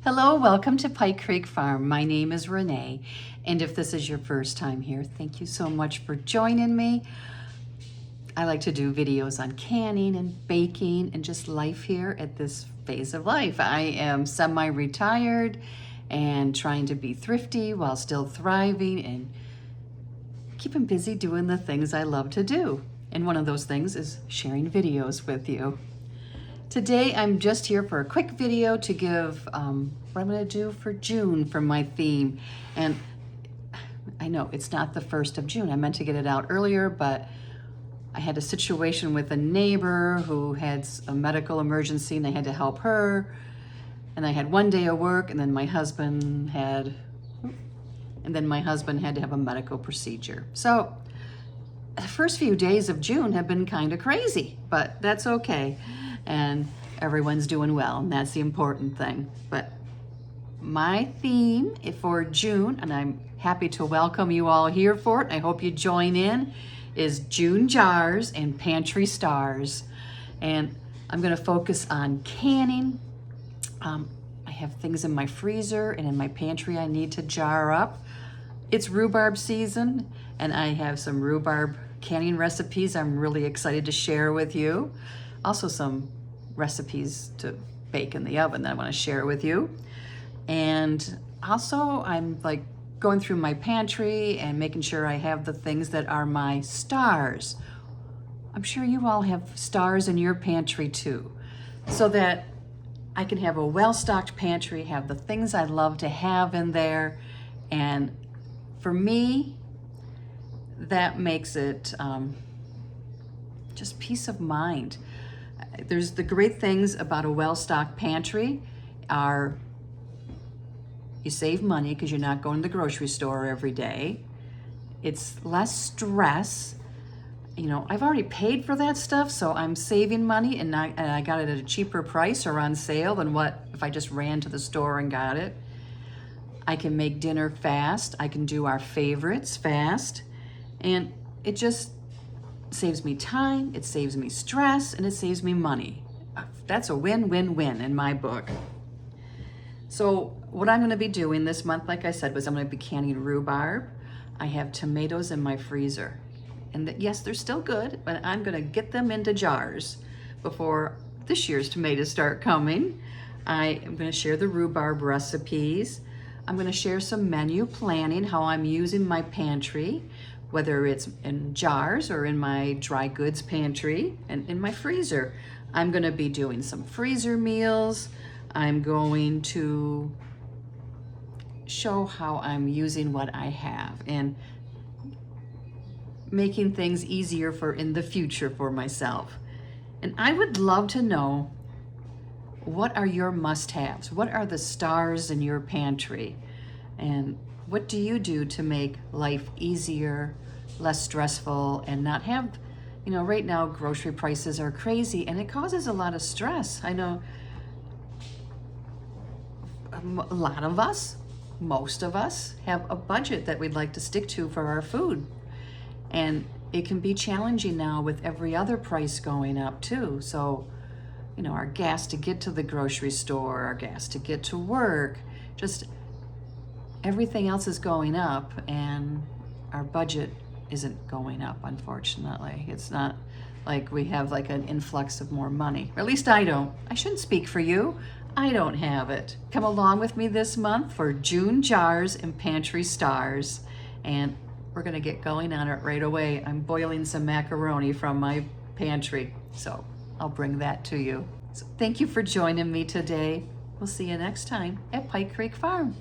Hello, welcome to Pike Creek Farm. My name is Renee, and if this is your first time here, thank you so much for joining me. I like to do videos on canning and baking and just life here at this phase of life. I am semi-retired and trying to be thrifty while still thriving and keeping busy doing the things I love to do. And one of those things is sharing videos with you. Today, I'm just here for a quick video to give what I'm gonna do for June for my theme. And I know it's not the 1st of June. I meant to get it out earlier, but I had a situation with a neighbor who had a medical emergency and I had to help her. And I had one day of work and then my husband had to have a medical procedure. So the first few days of June have been kind of crazy, but that's okay. And everyone's doing well, and that's the important thing. But my theme for June, and I'm happy to welcome you all here for it, I hope you join in, is June jars and pantry stars. And I'm gonna focus on canning. I have things in my freezer and in my pantry I need to jar up. It's rhubarb season, and I have some rhubarb canning recipes I'm really excited to share with you. Also some recipes to bake in the oven that I want to share with you. And also I'm like going through my pantry and making sure I have the things that are my stars. I'm sure you all have stars in your pantry too, so that I can have a well-stocked pantry, have the things I love to have in there. And for me, that makes it just peace of mind. There's the great things about a well-stocked pantry are you save money because you're not going to the grocery store every day. It's less stress. You know, I've already paid for that stuff, so I'm saving money and I got it at a cheaper price or on sale than what if I just ran to the store and got it. I can make dinner fast. I can do our favorites fast. And it just saves me time, it saves me stress, and it saves me money. That's a win-win-win in my book. So what I'm gonna be doing this month, like I said, was I'm gonna be canning rhubarb. I have tomatoes in my freezer. And yes, they're still good, but I'm gonna get them into jars before this year's tomatoes start coming. I am gonna share the rhubarb recipes. I'm gonna share some menu planning, how I'm using my pantry, whether it's in jars or in my dry goods pantry and in my freezer. I'm gonna be doing some freezer meals. I'm going to show how I'm using what I have and making things easier for in the future for myself. And I would love to know, what are your must-haves? What are the stars in your pantry? And what do you do to make life easier, less stressful, and not have, you know, right now grocery prices are crazy and it causes a lot of stress. I know a lot of us, most of us, have a budget that we'd like to stick to for our food. And it can be challenging now with every other price going up too. So, you know, our gas to get to the grocery store, our gas to get to work, just everything else is going up and our budget isn't going up, unfortunately. It's not like we have like an influx of more money. Or at least I don't. I shouldn't speak for you. I don't have it. Come along with me this month for June jars and pantry stars. And we're gonna get going on it right away. I'm boiling some macaroni from my pantry, so I'll bring that to you. So thank you for joining me today. We'll see you next time at Pike Creek Farm.